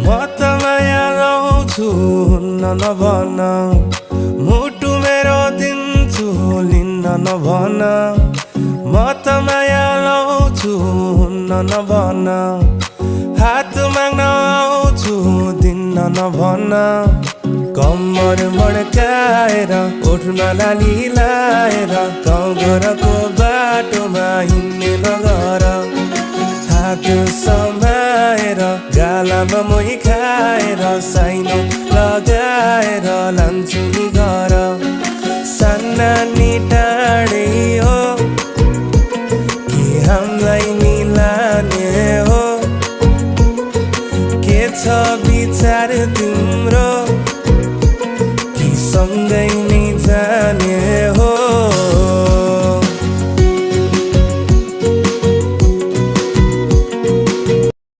म त माया लाउँछु नभन मुटु मेरो दिन्छु लिन्न नभन म त माया लाउँछु नभन हात माग्न आउँछु दिन्न नभन कम्मर मड्काएर ओठमा लाली लाएर गाउँ घरको बाटोमा हिँड्ने नगर हात समाएर गालामा मोही खाएर साइनो लगाएर लान्छु नि घर सान्नानी टाढै हो